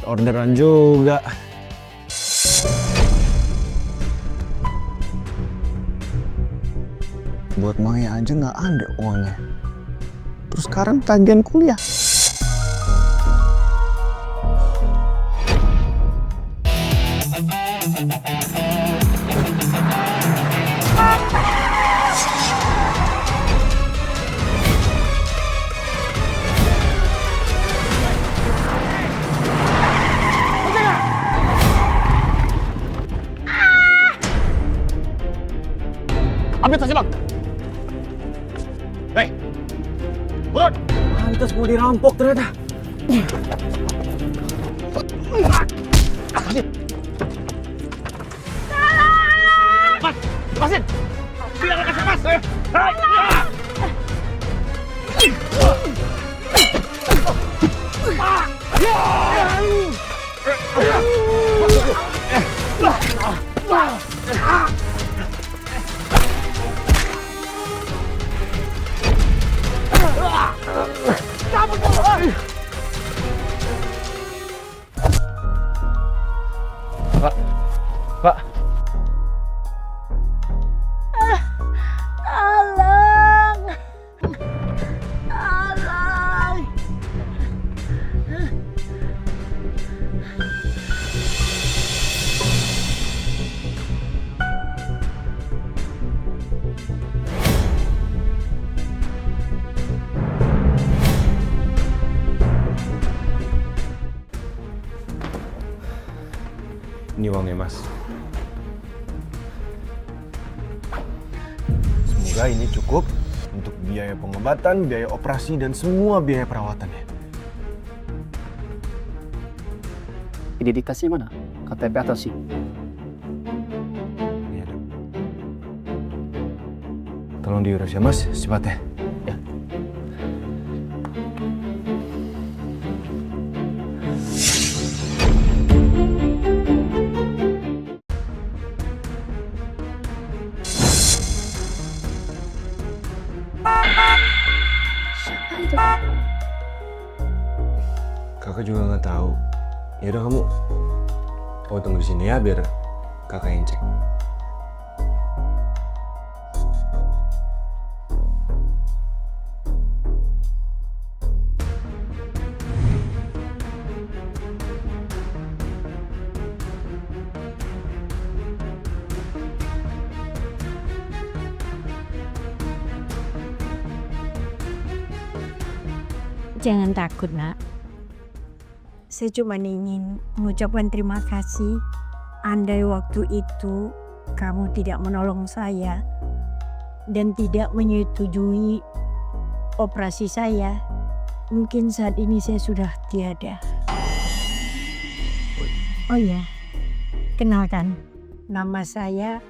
orderan juga. Buat Maya aja nggak ada uangnya. Terus sekarang tagihan kuliah. Ambil tasnya, Bang. Hei, turun. Pantes mau dirampok ternyata. Mas, lepasin. Biar kasih mas. Pak, Pak. Tolong! Tolong! Ini uangnya, Mas. Semoga ini cukup untuk biaya pengobatan, biaya operasi, dan semua biaya perawatannya. Identitasnya mana? KTP atau SIM? Ini ada. Tolong diurus ya, Mas, secepatnya. Ya. Siapa itu? Kakak juga nggak tahu. Ya udah kamu tunggu di sini ya biar kakak yang cek. Jangan takut, Nak. Saya cuma ingin mengucapkan terima kasih. Andai waktu itu kamu tidak menolong saya dan tidak menyetujui operasi saya, mungkin saat ini saya sudah tiada. Oh ya, kenalkan, nama saya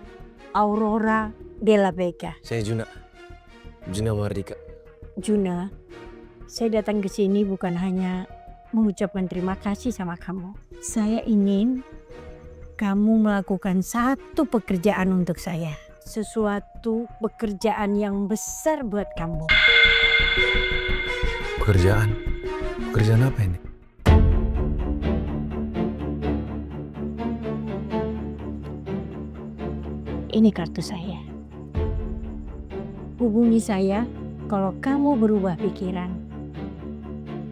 Aurora Della Vega. Saya Juna Mardika. Juna, saya datang ke sini bukan hanya mengucapkan terima kasih sama kamu. Saya ingin kamu melakukan satu pekerjaan untuk saya. Sesuatu pekerjaan yang besar buat kamu. Pekerjaan? Pekerjaan apa ini? Ini kartu saya. Hubungi saya kalau kamu berubah pikiran.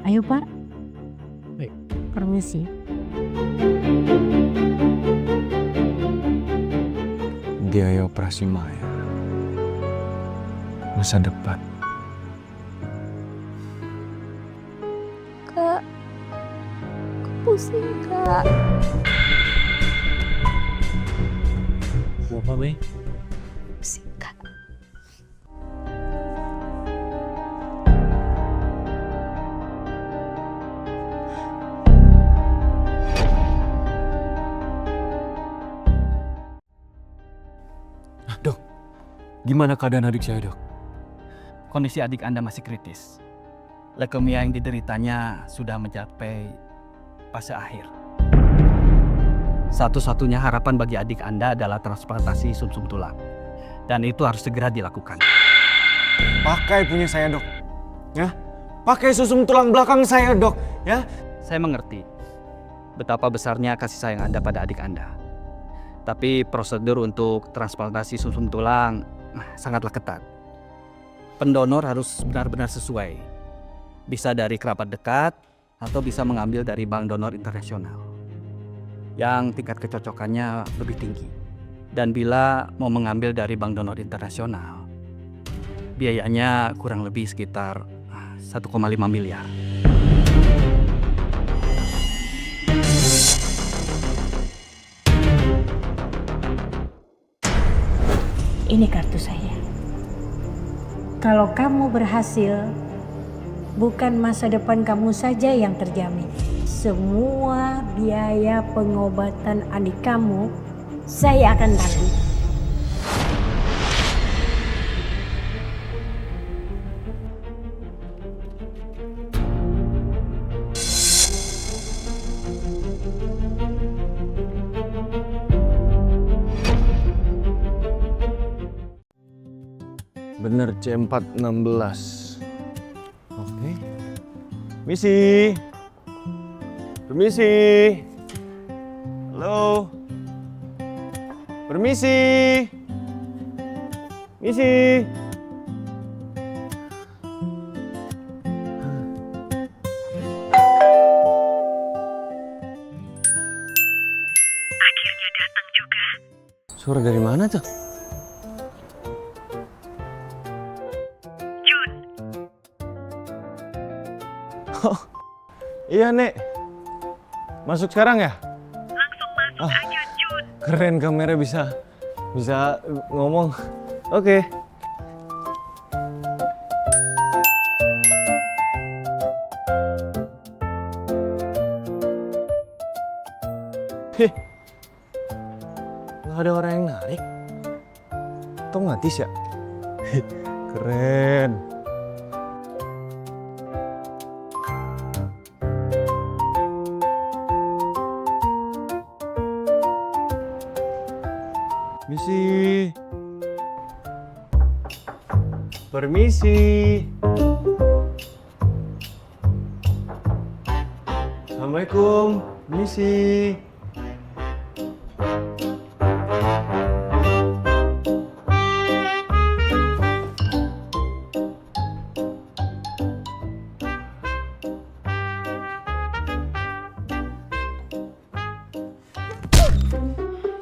Ayo, Pak. Baik. Permisi. Biaya operasi Maya. Masa depan. Kak, pusing, Kak. Apa, Bay? Pusing, Kak. Dok, gimana keadaan adik saya, Dok? Kondisi adik Anda masih kritis. Leukemia yang dideritanya sudah mencapai fase akhir. Satu-satunya harapan bagi adik Anda adalah transplantasi sumsum tulang. Dan itu harus segera dilakukan. Pakai punya saya, Dok. Ya, pakai sumsum tulang belakang saya, Dok. Ya, Saya mengerti. betapa besarnya kasih sayang Anda pada adik Anda. Tapi prosedur untuk transplantasi sum-sum tulang sangatlah ketat. Pendonor harus benar-benar sesuai. Bisa dari kerabat dekat atau bisa mengambil dari bank donor internasional yang tingkat kecocokannya lebih tinggi. Dan bila mau mengambil dari bank donor internasional, biayanya kurang lebih sekitar 1,5 miliar. Ini kartu saya. Kalau kamu berhasil, bukan masa depan kamu saja yang terjamin. Semua biaya pengobatan adik kamu, saya akan tanggung. Bener C416. Oke. Misi. Permisi. Halo. Permisi. Misi. Akhirnya datang juga. Suara dari mana tuh? Jun, Oh, iya, Nek. Masuk sekarang ya? langsung masuk aja Jun. Keren, kamera bisa ngomong. Oke. Heh. Nggak ada orang yang narik. Otomatis ya? Heh, keren. Misi. Permisi. Assalamualaikum. Misi.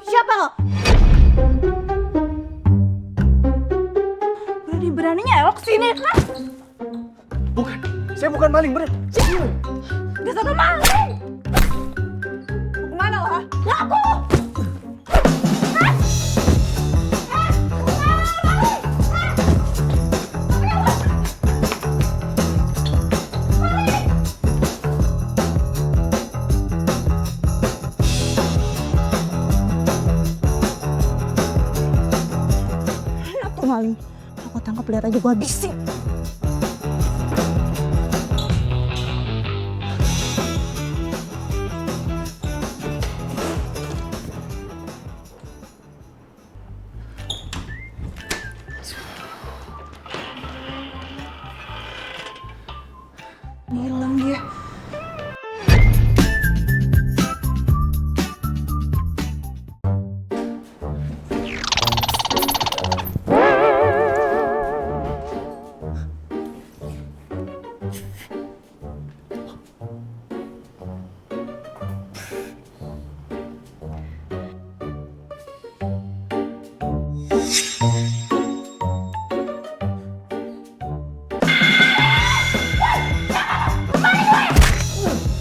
Siapa lo? Berani-beraninya elok sini, kan? Bukan, saya bukan maling, bener. Dasar lo maling! Mau kemana lo, ha? Ngaku! Aku maling. Aku tangkap, lihat aja gua habisin. Hilang dia.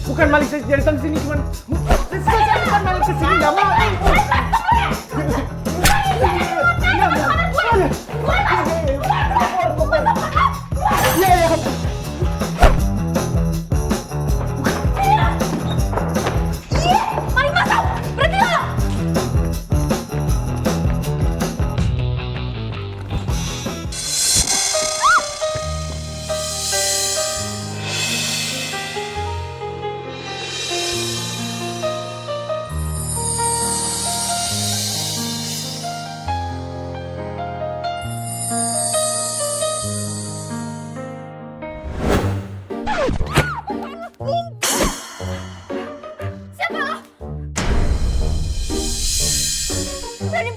Bukan maling, saya dari tadi sini cuman. Saya bukan maling kesini, nggak mau. Maling masuk! Berhenti lo!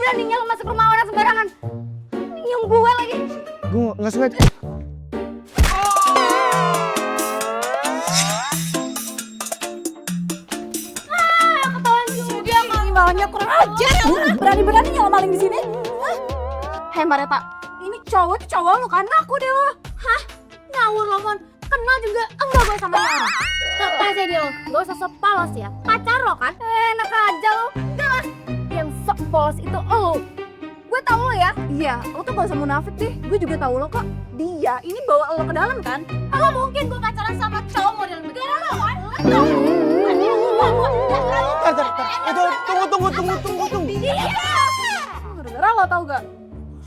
Beraninya lo masuk rumah orang sembarangan. Nyium gue lagi. Gue nggak sengaja. Ketahuan juga maling-malingnya kurang ajar ya. Berani-beraninya lo maling di sini. Hei Mareta, ini cowok lo kan aku deh lo. Hah? Ngawur lo Mon. Kenal juga enggak gue sama dia. Lepas aja dia lo, gak usah sok polos ya. Pacar lo kan? Enak aja lo. Jelas yang sok polos itu lo. Gue tau lo ya. Iya, lo tuh gak usah munafik deh. Gue juga tau lo kok. Dia ini bawa lo ke dalam kan? Kalau mungkin gue pacaran sama cowok model negara lo kan? Tunggu. Iya. Gara-gara lo tau gak?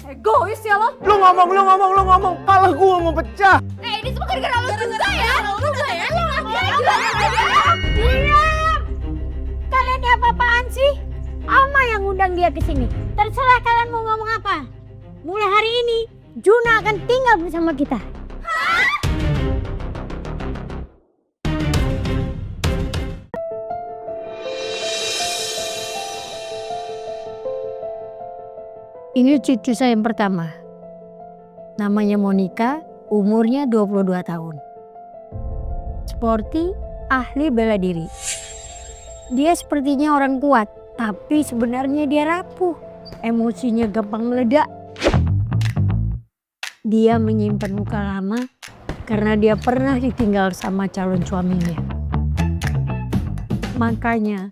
Egois ya lo. Lu ngomong. Kepala gue mau pecah. Ini semua gara-gara lo juga ya. Diam! Kalian ini apa-apaan sih? Ama yang ngundang dia ke sini. Terserah kalian mau ngomong apa. Mulai hari ini, Juna akan tinggal bersama kita. Ini cucu saya yang pertama. Namanya Monica, umurnya 22 tahun. Sporty, ahli bela diri. Dia sepertinya orang kuat, tapi sebenarnya dia rapuh. Emosinya gampang meledak. Dia menyimpan luka lama karena dia pernah ditinggal sama calon suaminya. Makanya,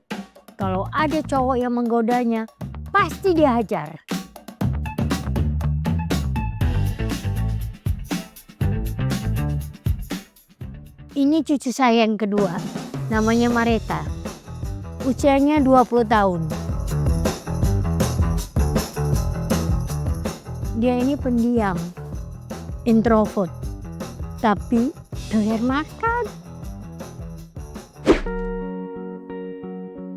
kalau ada cowok yang menggodanya, pasti dia hajar. Ini cucu saya yang kedua, namanya Mareta. Usianya 20 tahun. Dia ini pendiam, introvert, tapi doyan makan.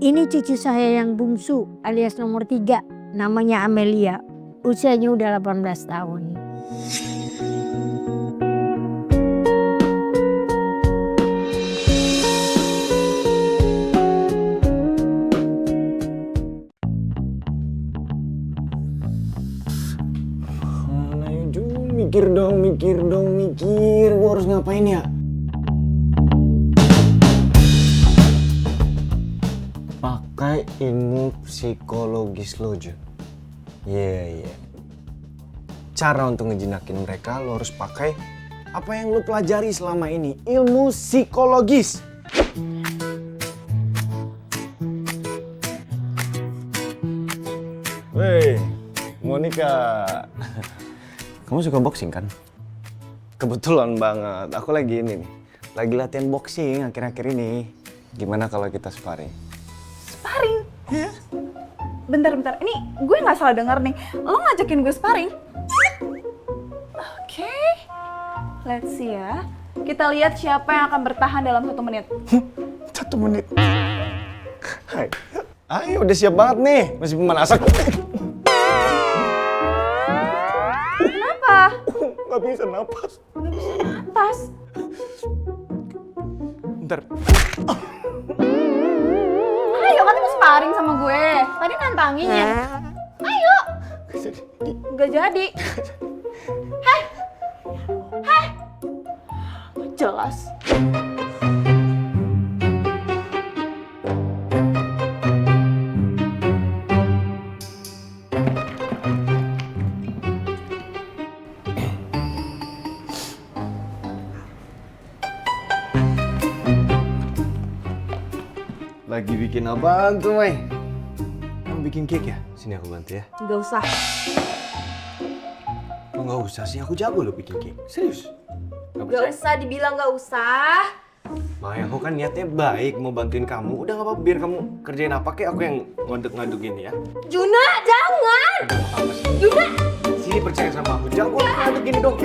Ini cucu saya yang bungsu alias nomor 3, namanya Amelia. Usianya udah 18 tahun. Mikir dong. Gue harus ngapain ya? Pakai ilmu psikologis lo, Jun. Iya. Cara untuk ngejinakin mereka lo harus pakai apa yang lo pelajari selama ini. Ilmu psikologis. Weh, Monica. Kamu suka boxing kan? Kebetulan banget, aku lagi ini nih. Lagi latihan boxing akhir-akhir ini. Gimana kalau kita sparring? Sparring? Bentar. Ini gue gak salah denger nih. Lo ngajakin gue sparring? Oke. Let's see ya. Kita lihat siapa yang akan bertahan dalam 1 menit. 1 menit? Hai. Ayo, udah siap banget nih. Masih pemanasan. Kenapa? Gak bisa napas. Napas? Bentar. Ayo, kan mau sparring sama gue. Tadi nantangin ya. Ayo. Gak jadi. Hei. Jelas. Lagi bikin apaan tuh, Mai? Kamu bikin cake ya? Sini aku bantu ya. Gak usah. Oh, nggak usah sih, aku jago loh bikin cake. Serius? Gak usah dibilang gak usah. Mai, aku kan niatnya baik mau bantuin kamu. Udah nggak apa-apa, biar kamu kerjain apa kayak aku yang ngaduk-ngaduk ini ya. Juna, jangan. Udah nggak apa-apa sih. Juna. Sini percaya sama aku, jago ngaduk gini dong.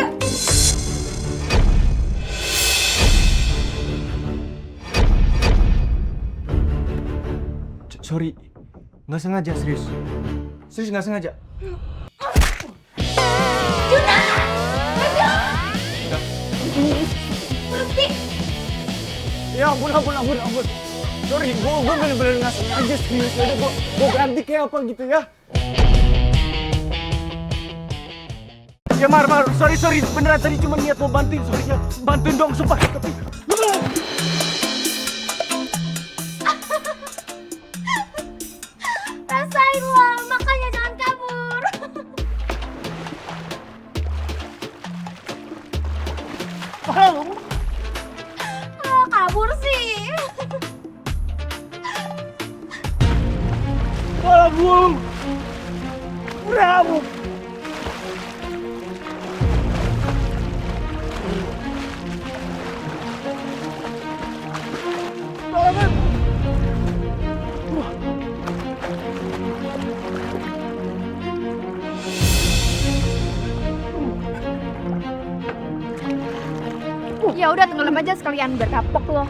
Sorry, nggak sengaja, serius. Serius nggak sengaja. Juna! Berhenti! Ya ampun. Sorry, gue bener-bener nggak sengaja, serius. Udah, gue ganti kayak apa gitu ya. Ya Mar, sorry, beneran tadi cuma niat mau bantuin, sorry ya. Bantuin dong, sumpah. Tapi... Rasain lah, makanya jangan kabur. Kabur sih. Bravo! Ya udah tenggelam aja sekalian biar kapok lo.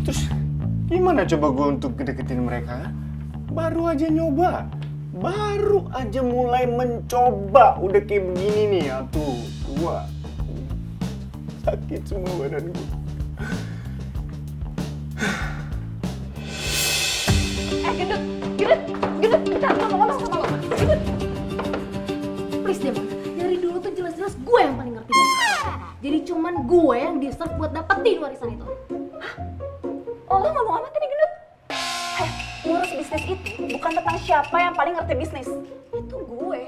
Terus gimana coba gue untuk deketin mereka? Baru aja nyoba. Baru aja mulai mencoba. Udah kayak begini nih ya tuh. Dua. Sakit semua badan gue. Gendut, bentar, ngomong sama lo. Gendut. Please deh, Man. Dari dulu tuh jelas-jelas gue yang paling ngerti bisnis. Jadi cuman gue yang deserve buat dapetin warisan itu. Hah? Oh, lo ngomong apa tadi, Gendut? Ngurus bisnis itu bukan tentang siapa yang paling ngerti bisnis. Itu gue.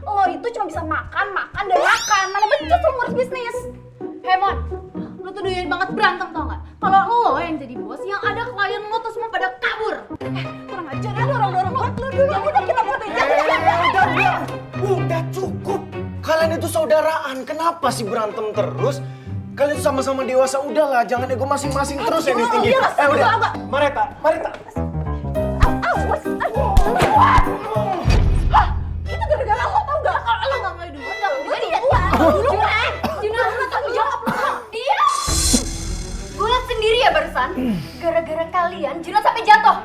Lo itu cuma bisa makan, dan makan. Mana becus lo ngurus bisnis. Mon, lo tuh doyan banget berantem tau gak? Kalau lo yang jadi bos, yang ada klien lo tuh semua pada kabur. Kurang ajar ya, dorong-dorong banget lo dulu. Ya udah kita fotoin. Udah cukup. Kalian itu saudaraan. Kenapa sih berantem terus? Kalian itu sama-sama dewasa. Udahlah, jangan ego masing-masing terus yang ditinggi. Udah. Mareta. Awas. Itu gara-gara lo tau gak? Kalau lo gak mulai duluan, gak mulai jadi duluan. Juna, lo tanggung jawab lo. Iya. Gue liat sendiri ya barusan. Gara-gara kalian, Juna sampai jatuh.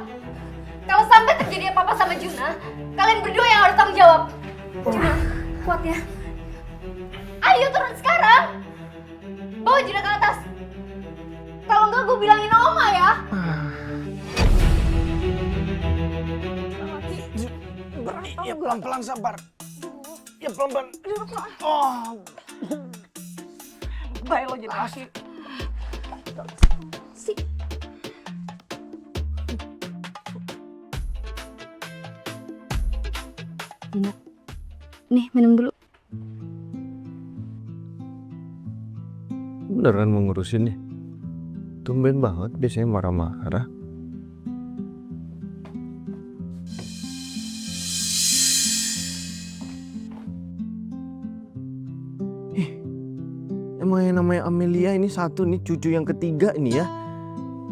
Kalau sampai terjadi apa-apa sama Juna, kalian berdua yang harus tanggung jawab. Juna, kuat ya. Ayo turun sekarang. Bawa Juna ke atas. Kalau enggak gue bilangin Oma ya. Ya pelan-pelan sabar. Ya pelan-pelan. Oh. Baik lo jadi laki. Si. Juna. Nih, minum dulu. Beneran mau ngurusin nih? Tumben banget, biasanya marah-marah. Emang yang namanya Amelia ini satu nih, cucu yang ketiga ini ya.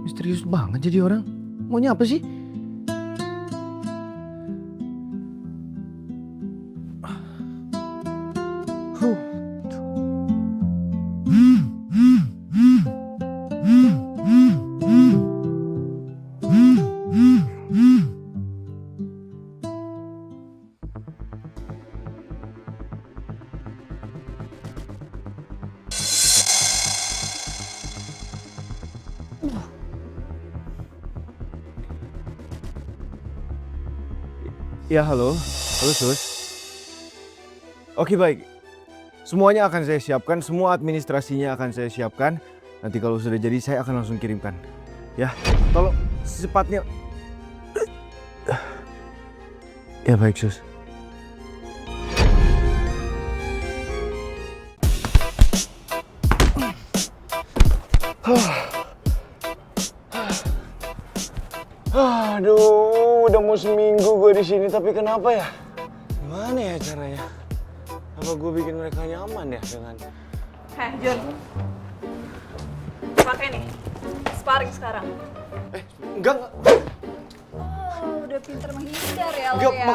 Misterius banget jadi orang. Maunya apa sih? Ya halo Sus. Oke baik, semuanya akan saya siapkan, semua administrasinya akan saya siapkan. Nanti kalau sudah jadi saya akan langsung kirimkan. Ya, tolong secepatnya. Ya baik Sus. Aduh, udah mau seminggu gue di sini, tapi kenapa ya? Gimana ya caranya? Apa gue bikin mereka nyaman ya dengan? Heh, Jun. Pakai nih. Sparring sekarang. Enggak. Oh, udah udah pinter menghindar ya lo Enggak, ya.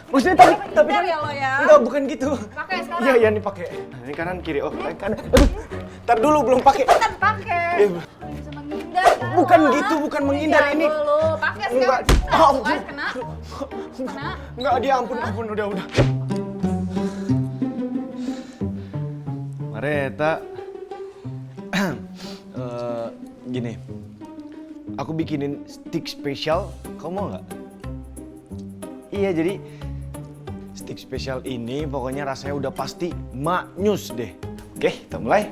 maksudnya tapi Pinter kan ya lo ya. enggak, bukan gitu. Pakai sekarang. Iya, iya nih pakai. Nah, ini kanan kiri. Oh, kanan. Aduh. Ntar dulu belum pakai. Kan pakai. Iya, Bisa menghindar kan? bukan gitu, bukan menghindar ini. Lo pakai Enggak. sekarang. Oh, Kan kena. Kena. Enggak, dia ampun udah. Mareta. Gini. Aku bikinin stick spesial, kamu mau nggak? Iya, jadi stick spesial ini pokoknya rasanya udah pasti maknyus deh. Oke, kita mulai.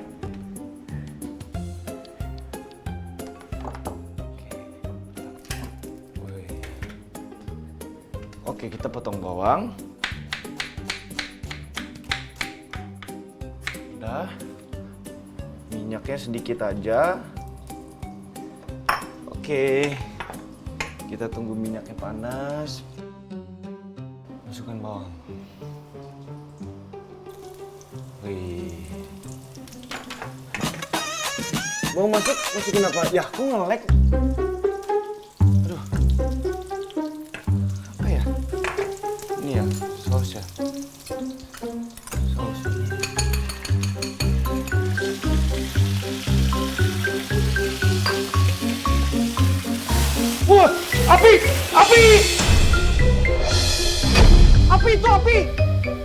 Oke, kita potong bawang. Udah. Minyaknya sedikit aja. Oke, kita tunggu minyaknya panas. Masukkan bawang. Wih. Mau masukin apa? Ya, aku nge-lag. Aduh. Apa ya? Ini ya, saus ya. Saus. Wah, api! Api! Api itu api!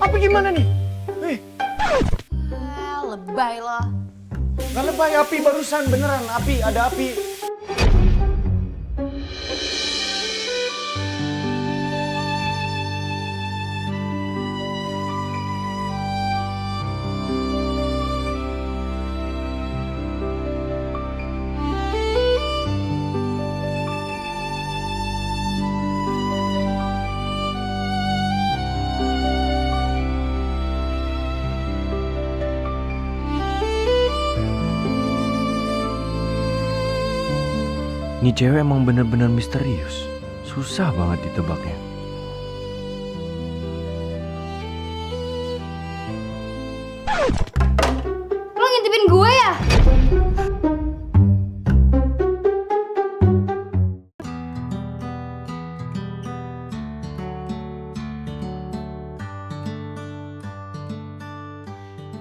Api gimana nih? Lebay lo. Nggak lebay, api barusan beneran api, ada api. Ini cewek emang bener-bener misterius. Susah banget ditebaknya. Lo ngintipin gue ya?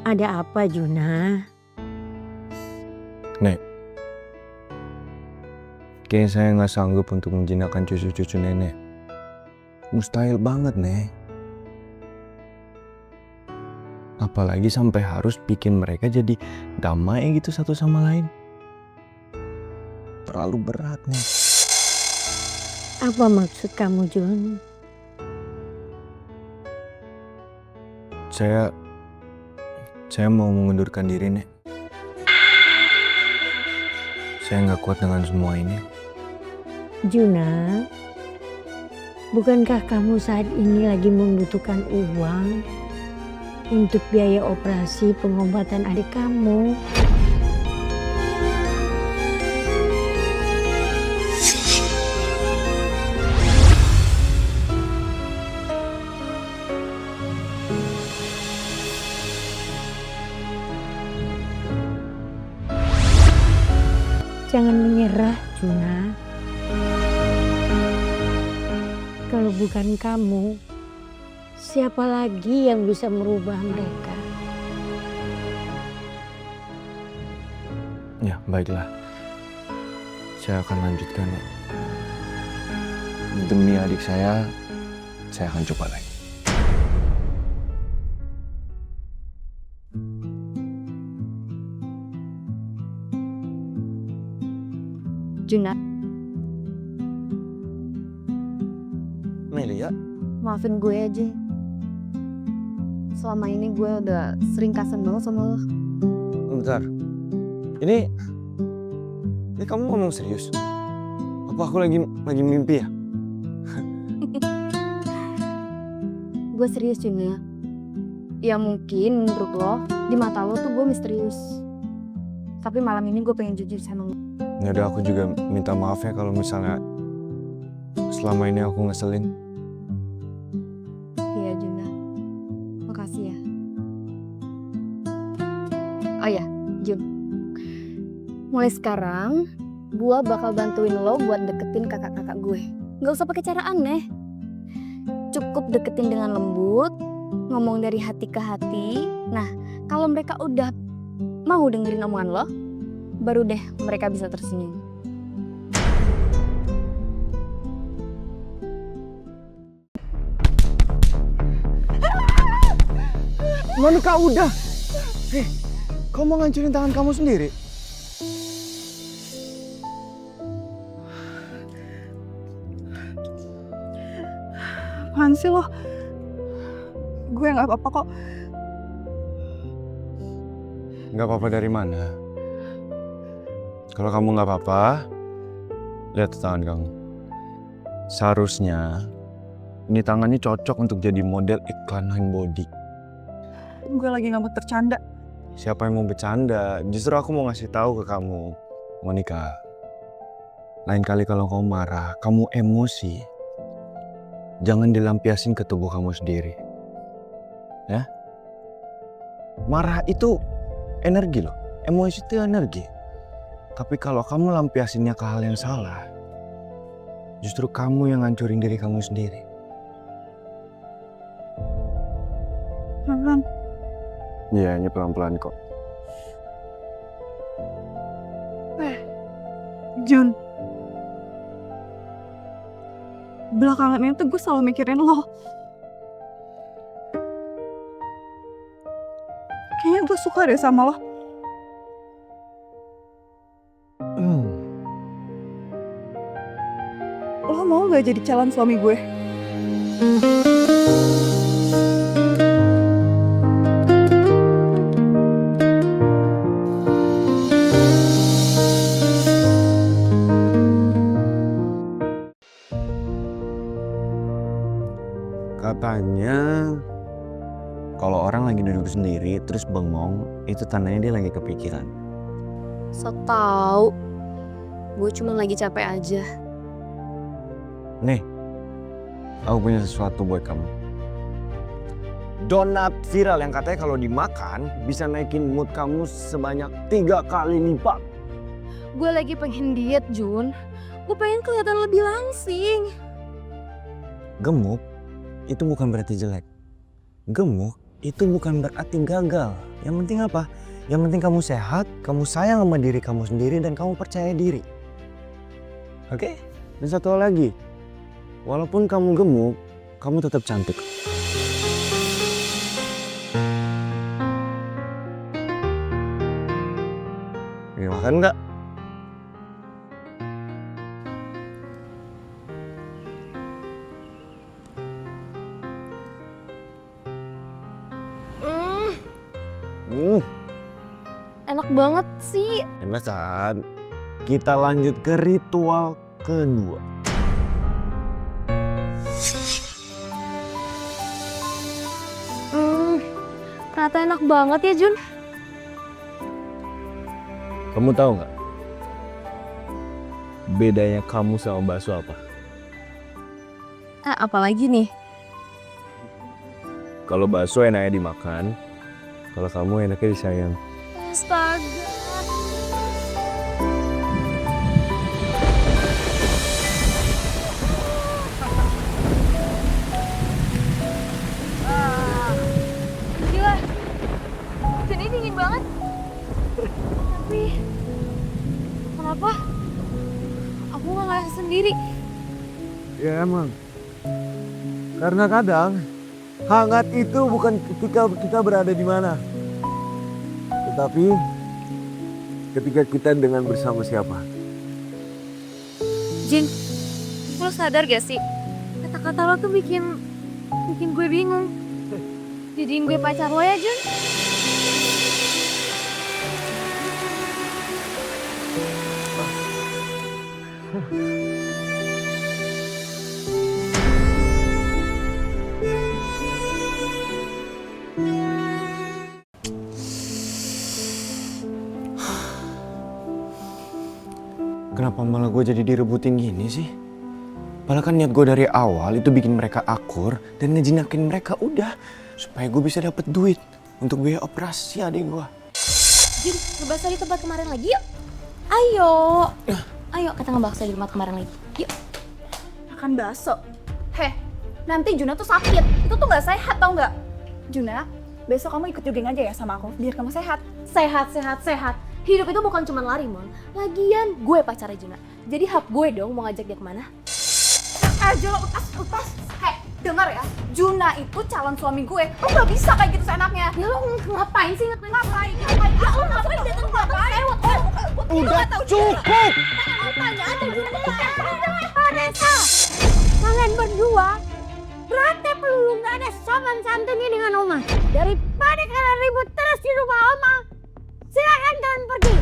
Ada apa, Juna? Nek, kayaknya saya nggak sanggup untuk menjinakkan cucu-cucu nenek. Mustahil banget, Nek. Apalagi sampai harus bikin mereka jadi damai gitu satu sama lain. Terlalu berat, Nek. Apa maksud kamu, Jun? Saya mau mengundurkan diri, Nek. Saya nggak kuat dengan semua ini. Juna, bukankah kamu saat ini lagi membutuhkan uang untuk biaya operasi pengobatan adik kamu? Jangan menyerah, Juna. Kalau bukan kamu, siapa lagi yang bisa merubah mereka? Ya, baiklah. Saya akan lanjutkan. Demi adik saya akan coba lagi. Juna, Melia, maafin gue aja. Selama ini gue udah sering kasihan banget sama lo. bentar. Ini kamu ngomong serius? Apa aku lagi mimpi ya? Gue serius, Juna. Ya mungkin menurut lo, di mata lo tuh gue misterius. Tapi malam ini gue pengen jujur sama lo. Ya udah, aku juga minta maaf ya kalau misalnya selama ini aku ngeselin. Iya, Juna. Makasih ya. Oh ya, Jun. Mulai sekarang, gue bakal bantuin lo buat deketin kakak-kakak gue. Gak usah pakai cara aneh. cukup deketin dengan lembut, ngomong dari hati ke hati. Nah, kalau mereka udah mau dengerin omongan lo, baru deh mereka bisa tersenyum. Monica udah. Kau mau ngancurin tangan kamu sendiri? Apaan sih lo? Gue gak apa-apa kok. Nggak apa-apa dari mana? Kalau kamu nggak apa-apa, lihat tangan kamu. Seharusnya ini tangannya cocok untuk jadi model iklan Handbody. Gue lagi gak mau tercanda. Siapa yang mau bercanda? Justru aku mau ngasih tahu ke kamu, Monica. Lain kali kalau kamu marah, kamu emosi, jangan dilampiasin ke tubuh kamu sendiri. Ya? Marah itu energi loh. Emosi itu energi. Tapi kalau kamu lampiasinnya ke hal yang salah, justru kamu yang ngancurin diri kamu sendiri. Pelan. Iya, ini pelan-pelan kok. Jun. Belakangan ini tuh gue selalu mikirin lo. Kayaknya gue suka deh sama lo. Lo mau gak jadi calon suami gue? Katanya kalau orang lagi duduk sendiri terus bengong, itu tandanya dia lagi kepikiran. So tau, gue cuma lagi capek aja. Nih, aku punya sesuatu buat kamu. Donat viral yang katanya kalau dimakan bisa naikin mood kamu sebanyak 3 kali lipat. Gue lagi pengen diet, Jun. Gue pengen kelihatan lebih langsing. Gemuk itu bukan berarti jelek. Gemuk itu bukan berarti gagal. Yang penting apa? Yang penting kamu sehat, kamu sayang sama diri kamu sendiri, dan kamu percaya diri. Oke? Dan satu hal lagi. Walaupun kamu gemuk, kamu tetap cantik. Ini makan nggak? Enak banget sih. Enakan. Kita lanjut ke ritual kedua. Ternyata enak banget ya, Jun. Kamu tahu nggak? Bedanya kamu sama bakso apa? Apalagi nih? Kalau bakso enaknya dimakan, kalau kamu enaknya disayang. Astaga. Gila. Sini dingin banget. Tapi kenapa aku nggak ngerasa sendiri? Ya emang. Karena kadang hangat itu bukan ketika kita berada di mana, tetapi ketika kita dengan bersama siapa. Jin, lo sadar gak sih? Kata-kata lo tuh bikin gue bingung. Jadiin gue pacar lo ya, Jun? Kenapa malah gue jadi direbutin gini sih? Padahal kan niat gue dari awal itu bikin mereka akur dan ngejinakin mereka udah supaya gue bisa dapet duit untuk biaya operasi adik gue. Jin, ngebahas di tempat kemarin lagi yuk. Ayo. Ayo kita ngebahas di tempat kemarin lagi. Yuk. Makan bakso. Heh, Nanti Juna tuh sakit. Itu tuh nggak sehat, tau nggak? Juna, besok kamu ikut jogging aja ya sama aku, biar kamu sehat. Sehat. Hidup itu bukan cuma lari, Mon. Lagian gue pacarnya Juna. Jadi hak gue dong mau ngajak dia kemana. Aja lo utas. Hei, dengar ya. Juna itu calon suami gue. Lo nggak bisa kayak gitu seenaknya. Ya lo ngapain sih ngapain? Ya lo ngapain datang ngapain? Udah cukup! Tanya aja Juna. Vanessa, kalian berdua berarti perlu nggak ada sopan santunnya dengan Oma. Daripada kalian ribut terus di rumah Oma, silakan kalian pergi.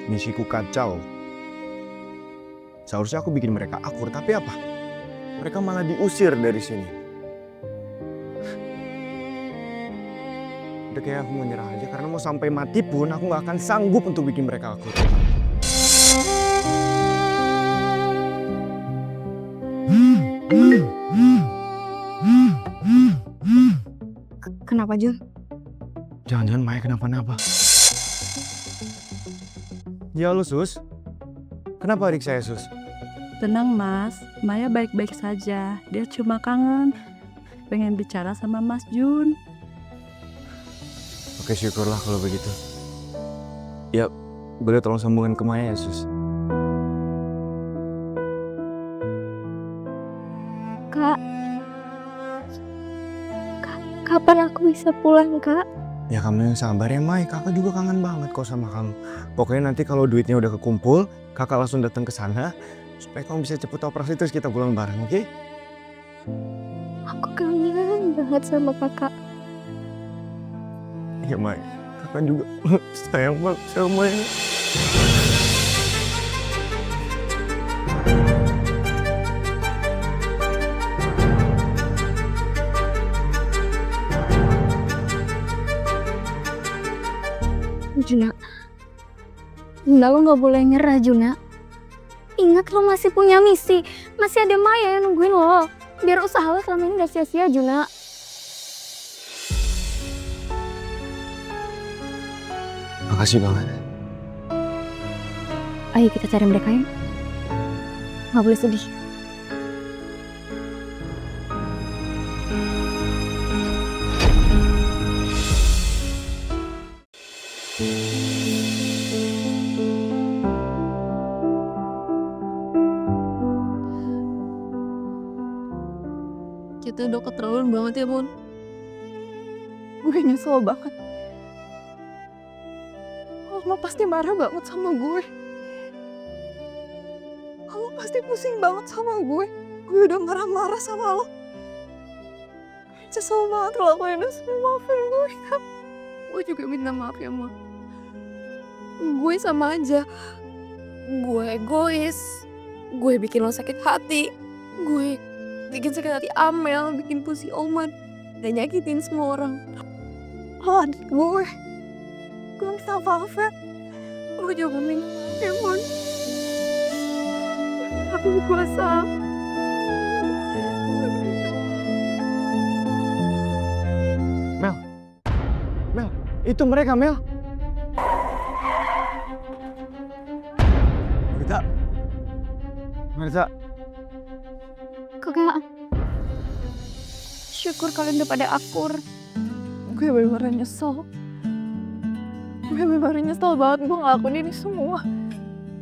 Misiku kacau. Seharusnya aku bikin mereka akur, tapi apa? Mereka malah diusir dari sini. Udah kayak aku mau nyerah aja, karena mau sampai mati pun aku gak akan sanggup untuk bikin mereka akur. Kenapa Jun? Jangan-jangan Maya kenapa-napa. Ya lu Sus. Kenapa adik saya Sus? Tenang Mas, Maya baik-baik saja. Dia cuma kangen, pengen bicara sama Mas Jun. Oke, syukurlah kalau begitu. Ya, boleh tolong sambungan ke Maya ya Sus. Kak, kapan aku bisa pulang, Kak? Ya kamu yang sabar ya Mai, kakak juga kangen banget kok sama kamu. Pokoknya nanti kalau duitnya udah kekumpul, kakak langsung datang ke sana supaya kamu bisa cepet operasi terus kita pulang bareng, oke? Aku kangen banget sama kakak. Iya Mai, kakak juga sayang banget sama Mai. Juna, lo gak boleh nyerah Juna. Ingat lo masih punya misi, masih ada Maya yang nungguin lo. Biar usaha lo selama ini gak sia-sia Juna. Makasih banget. Ayo kita cari mereka yuk. Gak boleh sedih. Kita udah keterlaluan banget ya Mon. Gue nyesel banget. Lo pasti marah banget sama gue. Lo pasti pusing banget sama gue. Gue udah marah-marah sama lo. Nyesel banget lo lakuin itu. Maafin gue ya. Gue juga minta maaf ya Ma. Gue sama aja. Gue egois. Gue bikin lo sakit hati. Gue bikin sakit hati Amel, bikin pusing Oman, dan nyakitin semua orang. Oh, adik gue minta maaf ya. Gue juga minta maaf ya, Mon. Aku kuasa. Mel, itu mereka Mel. Marta. Kakak, syukur kalian udah pada akur. Gue bener-bener nyesel. Gue bener-bener nyesel banget gue ngelakuin ini semua.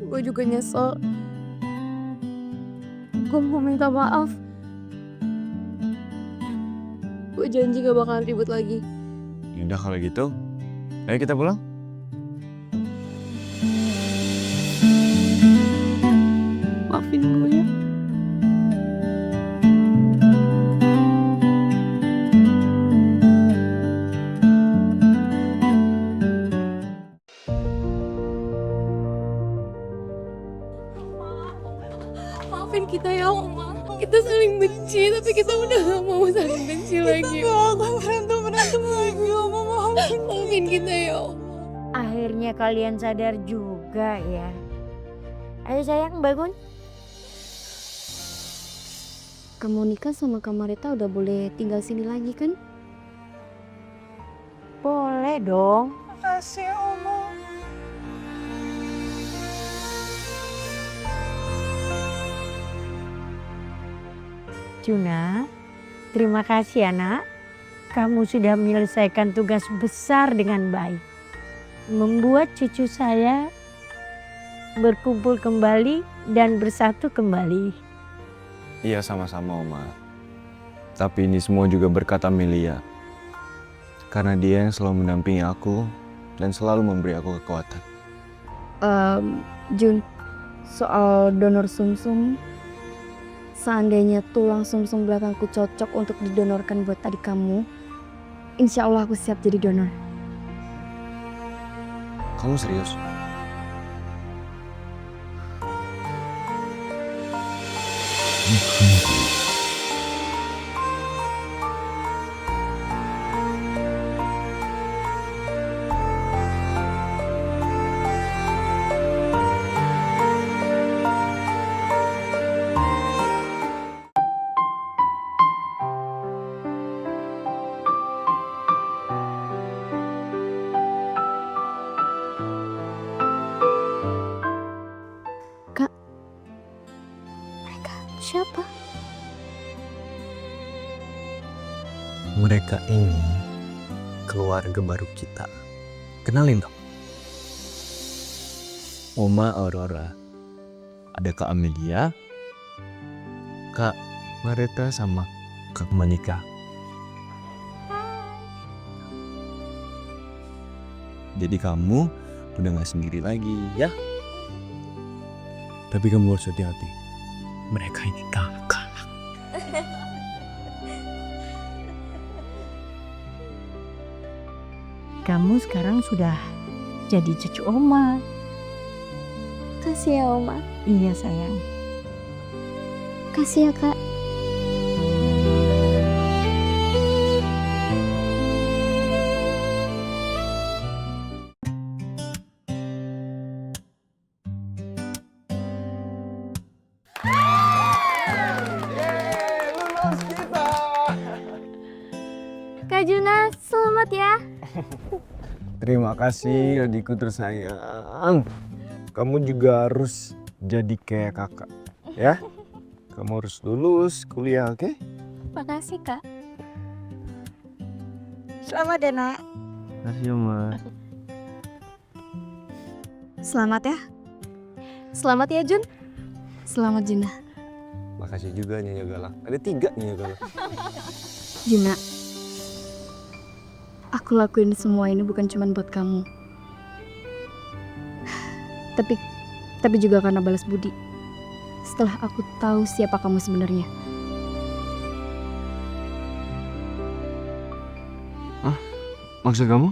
Gue juga nyesel. Gue mau minta maaf. Gue janji gak bakalan ribut lagi. Yaudah kalau gitu, ayo kita pulang. Maafin gue ya. Maafin kita ya Oma. Kita saling benci, tapi kita udah gak mau saling benci lagi. Kita gak akan berantem lagi Oma. Maafin kita ya Oma. Akhirnya kalian sadar juga ya. Ayo sayang, bangun. Kamu nikah sama Kak Marita udah boleh tinggal sini lagi kan? Boleh dong. Makasih Oma. Juna, terima kasih anak. Kamu sudah menyelesaikan tugas besar dengan baik. Membuat cucu saya berkumpul kembali dan bersatu kembali. Iya sama-sama Oma. Tapi ini semua juga berkat Amelia. Karena dia yang selalu mendampingi aku dan selalu memberi aku kekuatan. Jun, soal donor sumsum, seandainya tulang sumsum belakangku cocok untuk didonorkan buat adik kamu, insya Allah aku siap jadi donor. Kamu serius? Siapa? Mereka ini keluarga baru kita. Kenalin dong. Oma Aurora. Ada Kak Amelia, Kak Mareta sama Kak Monica. Jadi kamu udah gak sendiri lagi ya. Tapi kamu harus hati-hati. Mereka ini galak. Kamu sekarang sudah jadi cucu Oma. Kasih ya Oma. Iya sayang. Kasih ya Kak. Kak Juna, selamat ya. Terima kasih adikku tersayang. Kamu juga harus jadi kayak kakak, ya. Kamu harus lulus kuliah, oke? Makasih Kak. Selamat ya nak. Makasih Oma. Selamat ya. Selamat ya Jun. Selamat Juna. Makasih juga Nyonya Galak. Ada 3 Nyonya Galak. Juna, aku lakuin semua ini bukan cuma buat kamu. Tapi juga karena balas budi. Setelah aku tahu siapa kamu sebenarnya. Maksud kamu?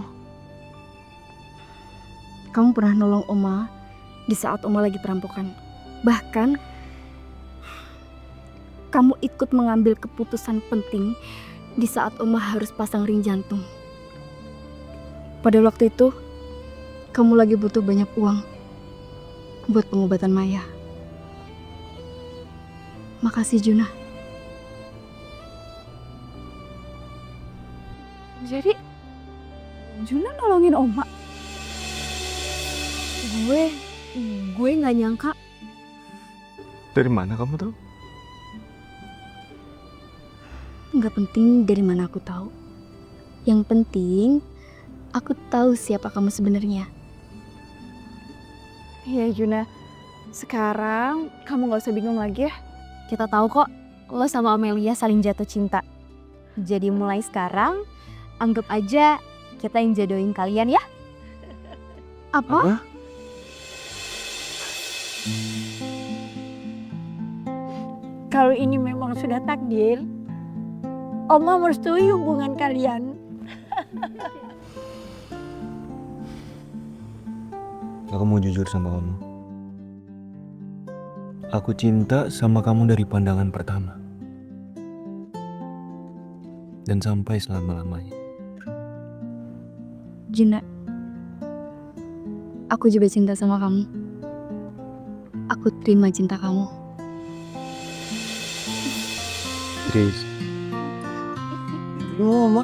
Kamu pernah nolong Oma di saat Oma lagi perampokan. Bahkan kamu ikut mengambil keputusan penting di saat Oma harus pasang ring jantung. Pada waktu itu, kamu lagi butuh banyak uang buat pengobatan Maya. Makasih Juna. Jadi Juna nolongin Oma. Gue nggak nyangka. Dari mana kamu tahu? Nggak penting dari mana aku tahu. Yang penting aku tahu siapa kamu sebenarnya. Iya Juna, sekarang kamu nggak usah bingung lagi ya. Kita tahu kok lo sama Amelia saling jatuh cinta. Jadi mulai sekarang anggap aja kita yang jodohin kalian ya. Apa? Kalau ini memang sudah takdir, Oma merestui hubungan kalian. Aku mau jujur sama kamu. Aku cinta sama kamu dari pandangan pertama. Dan sampai selama-lamanya. Juna, aku juga cinta sama kamu. Aku terima cinta kamu. Tris. Mama.